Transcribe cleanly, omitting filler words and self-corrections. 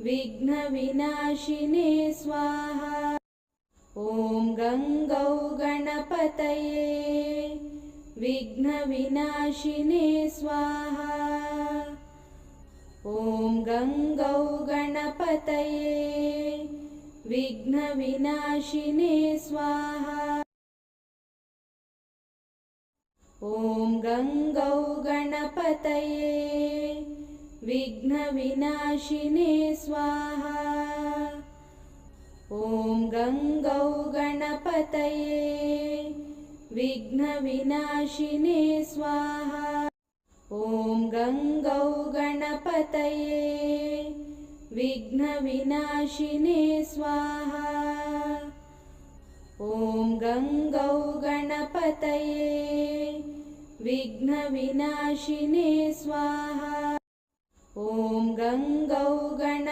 विघ्नविनाशिने स्वाहा। ॐ गङ्गौ गणपतये विघ्नविनाशिने स्वाहा। ॐ गङ्गौ गणपतये विघ्नविनाशिने स्वाहा। ॐ गङ्गौ गणपतये विघ्नविनाशिने स्वाहा। ॐ गङ्गौ गणपतये विघ्नविनाशिने स्वाहा। ॐ गङ्गौ गणपतये विघ्नविनाशिने स्वाहा। ॐ गङ्गौ गणपतये विघ्नविनाशिने स्वाहा। ॐ गङ्गौ गण